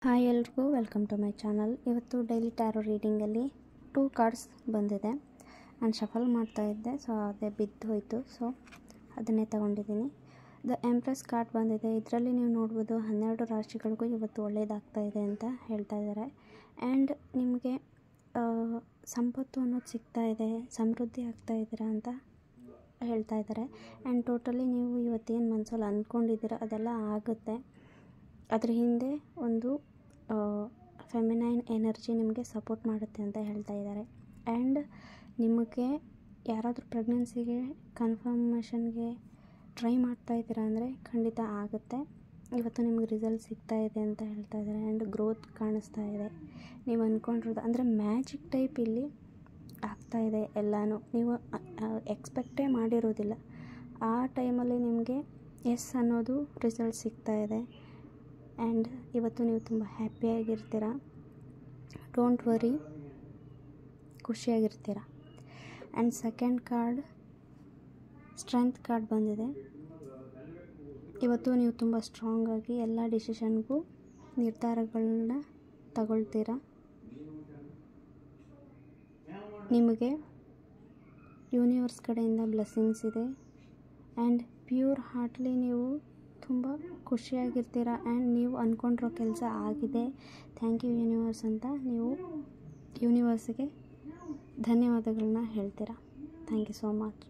Hi ಎಲ್ರಿಗೂ welcome to my channel. ಇವತ್ತು daily taro ರೀಡಿಂಗಲ್ಲಿ 2 cards ಬಂದಿದೆ. ನಾನು ಶಫಲ್ ಮಾಡ್ತಾಯಿದ್ದೆ, ಸೊ ಅದೇ ಬಿದ್ದು ಹೋಯಿತು, ಸೊ ಅದನ್ನೇ ತಗೊಂಡಿದ್ದೀನಿ. ದ ಎಂಪ್ರೆಸ್ ಕಾರ್ಡ್ ಬಂದಿದೆ. ಇದರಲ್ಲಿ ನೀವು ನೋಡ್ಬೋದು 12 ರಾಶಿಗಳಿಗೂ ಇವತ್ತು ಒಳ್ಳೆಯದಾಗ್ತಾ ಇದೆ ಅಂತ ಹೇಳ್ತಾ ಇದ್ದಾರೆ. ಆ್ಯಂಡ್ ನಿಮಗೆ ಸಂಪತ್ತು ಅನ್ನೋದು ಸಿಗ್ತಾ ಇದೆ, ಸಮೃದ್ಧಿ ಆಗ್ತಾ ಇದ್ದೀರಾ ಅಂತ ಹೇಳ್ತಾ ಇದ್ದಾರೆ. ಆ್ಯಂಡ್ ಟೋಟಲಿ ನೀವು ಇವತ್ತೇನು ಮನಸ್ಸಲ್ಲಿ ಅಂದ್ಕೊಂಡಿದ್ದೀರಾ ಅದೆಲ್ಲ ಆಗುತ್ತೆ. ಅದ್ರ ಹಿಂದೆ ಒಂದು ಫೆಮಿನೈನ್ ಎನರ್ಜಿ ನಿಮಗೆ ಸಪೋರ್ಟ್ ಮಾಡುತ್ತೆ ಅಂತ ಹೇಳ್ತಾ ಇದ್ದಾರೆ. ಆ್ಯಂಡ್ ನಿಮಗೆ ಯಾರಾದರೂ ಪ್ರೆಗ್ನೆನ್ಸಿಗೆ ಕನ್ಫರ್ಮೇಷನ್ಗೆ ಟ್ರೈ ಮಾಡ್ತಾ ಇದ್ದೀರಾ ಅಂದರೆ ಖಂಡಿತ ಆಗುತ್ತೆ. ಇವತ್ತು ನಿಮಗೆ ರಿಸಲ್ಟ್ ಸಿಗ್ತಾ ಇದೆ ಅಂತ ಹೇಳ್ತಾ ಇದ್ದಾರೆ. ಆ್ಯಂಡ್ ಗ್ರೋತ್ ಕಾಣಿಸ್ತಾ ಇದೆ. ನೀವು ಅಂದ್ಕೊಂಡಿರೋದು ಅಂದರೆ ಮ್ಯಾಜಿಕ್ ಟೈಪ್ ಇಲ್ಲಿ ಆಗ್ತಾ ಇದೆ ಎಲ್ಲನೂ. ನೀವು ಎಕ್ಸ್ಪೆಕ್ಟೇ ಮಾಡಿರೋದಿಲ್ಲ, ಆ ಟೈಮಲ್ಲಿ ನಿಮಗೆ ಎಸ್ ಅನ್ನೋದು ರಿಸಲ್ಟ್ ಸಿಗ್ತಾ ಇದೆ. ಆ್ಯಂಡ್ ಇವತ್ತು ನೀವು ತುಂಬ ಹ್ಯಾಪಿಯಾಗಿರ್ತೀರ. ಡೋಂಟ್ ವರಿ, ಖುಷಿಯಾಗಿರ್ತೀರ. And second card strength card ಬಂದಿದೆ. ಇವತ್ತು ನೀವು ತುಂಬ ಸ್ಟ್ರಾಂಗಾಗಿ ಎಲ್ಲ ಡಿಸಿಷನ್ಗೂ ನಿರ್ಧಾರಗಳನ್ನ ತಗೊಳ್ತೀರ. ನಿಮಗೆ ಯೂನಿವರ್ಸ್ ಕಡೆಯಿಂದ ಬ್ಲೆಸ್ಸಿಂಗ್ಸ್ ಇದೆ. ಆ್ಯಂಡ್ ಪ್ಯೂರ್ ಹಾರ್ಟ್ಲಿ ನೀವು ತುಂಬ ಖುಷಿಯಾಗಿರ್ತೀರ. ಆ್ಯಂಡ್ ನೀವು ಅಂದ್ಕೊಂಡಿರೋ ಕೆಲಸ ಆಗಿದೆ, ಥ್ಯಾಂಕ್ ಯು ಯೂನಿವರ್ಸ್ ಅಂತ ನೀವು ಯೂನಿವರ್ಸಿಗೆ ಧನ್ಯವಾದಗಳನ್ನ ಹೇಳ್ತೀರಾ. Thank you so much.